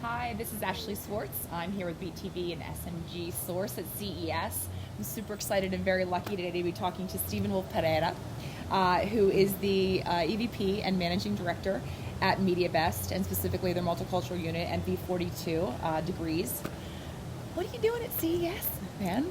Hi, this is Ashley Swartz. I'm here with BTV and SMG Source at CES. I'm super excited and very lucky today to be talking to Stephen Wolfe-Pereira, who is the EVP and Managing Director at MediaVest, and specifically their multicultural unit, NV42 degrees. What are you doing at CES, man?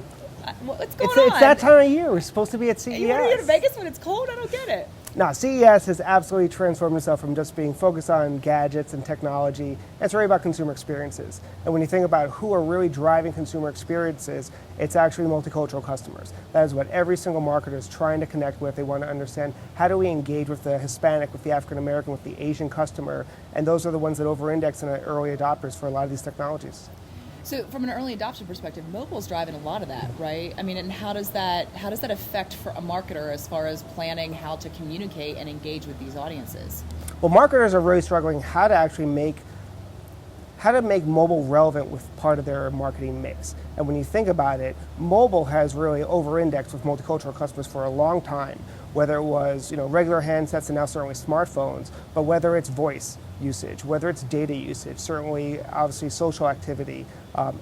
What's going on? It's that time of year. We're supposed to be at CES. You want to go to Vegas when it's cold? I don't get it. No, CES has absolutely transformed itself from just being focused on gadgets and technology. And it's really about consumer experiences. And when you think about who are really driving consumer experiences, it's actually multicultural customers. That is what every single marketer is trying to connect with. They want to understand, how do we engage with the Hispanic, with the African American, with the Asian customer? And those are the ones that over-index and are early adopters for a lot of these technologies. So from an early adoption perspective, mobile's driving a lot of that, right? I mean, and how does that affect for a marketer as far as planning how to communicate and engage with these audiences? Well, marketers are really struggling how to make mobile relevant with part of their marketing mix. And when you think about it, mobile has really over-indexed with multicultural customers for a long time, whether it was regular handsets and now certainly smartphones, but whether it's voice usage, whether it's data usage, certainly obviously social activity,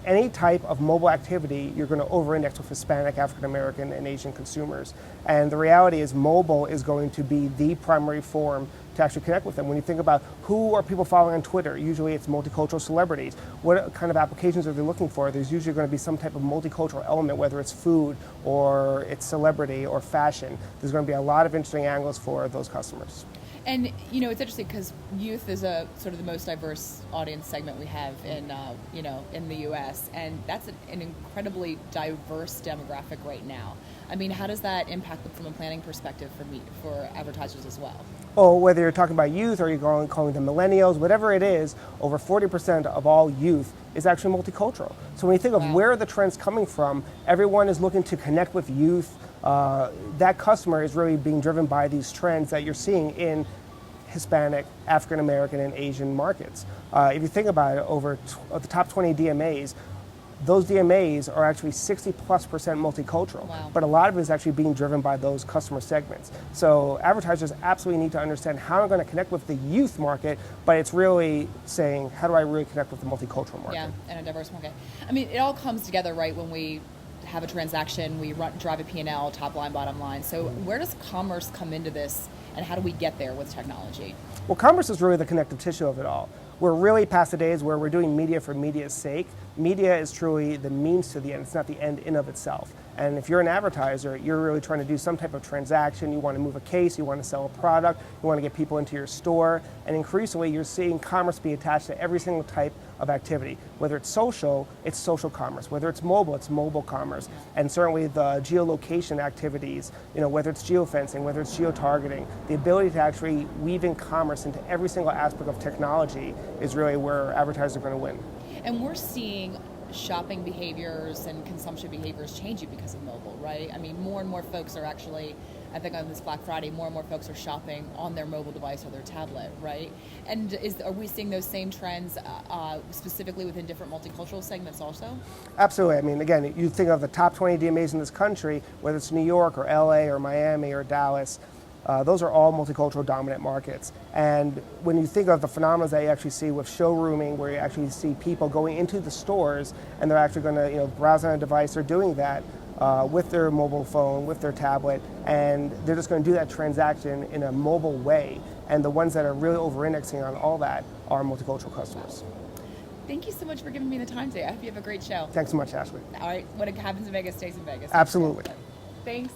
any type of mobile activity, you're going to over-index with Hispanic, African American, and Asian consumers. And the reality is mobile is going to be the primary form to actually connect with them. When you think about who are people following on Twitter, usually it's multicultural celebrities. What kind of applications are they looking for? There's usually going to be some type of multicultural element, whether it's food or it's celebrity or fashion. There's going to be a lot of interesting angles for those customers. And it's interesting because youth is a sort of the most diverse audience segment we have in in the U.S. and that's an incredibly diverse demographic right now. I mean, how does that impact them from a planning perspective for advertisers as well? Oh, whether you're talking about youth or you're calling them millennials, whatever it is, over 40% of all youth is actually multicultural. So when you think of where are the trends coming from, everyone is looking to connect with youth. That customer is really being driven by these trends that you're seeing in Hispanic, African American, and Asian markets. If you think about it, over the top 20 DMAs, those DMAs are actually 60+% multicultural. Wow. But a lot of it is actually being driven by those customer segments. So advertisers absolutely need to understand how I'm going to connect with the youth market, but it's really saying, how do I really connect with the multicultural market? Yeah, and a diverse market. I mean, it all comes together, right, when we have a transaction, we drive a P&L, top line, bottom line. So where does commerce come into this, and how do we get there with technology? Well, commerce is really the connective tissue of it all. We're really past the days where we're doing media for media's sake. Media is truly the means to the end. It's not the end in of itself. And if you're an advertiser, you're really trying to do some type of transaction. You want to move a case, you want to sell a product, you want to get people into your store. And increasingly, you're seeing commerce be attached to every single type of activity. Whether it's social commerce. Whether it's mobile commerce. And certainly the geolocation activities, whether it's geofencing, whether it's geotargeting, the ability to actually weave in commerce into every single aspect of technology is really where advertisers are going to win. And we're seeing shopping behaviors and consumption behaviors changing because of mobile, right? I mean, more and more folks are actually, I think on this Black Friday, more and more folks are shopping on their mobile device or their tablet, right? And are we seeing those same trends specifically within different multicultural segments also? Absolutely. I mean, again, you think of the top 20 DMAs in this country, whether it's New York or LA or Miami or Dallas, those are all multicultural dominant markets. And when you think of the phenomena that you actually see with showrooming, where you actually see people going into the stores and they're actually going to browse on a device, they're doing that with their mobile phone, with their tablet, and they're just going to do that transaction in a mobile way. And the ones that are really over-indexing on all that are multicultural customers. Thank you so much for giving me the time today. I hope you have a great show. Thanks so much, Ashley. All right, what happens in Vegas stays in Vegas. Absolutely. Thanks.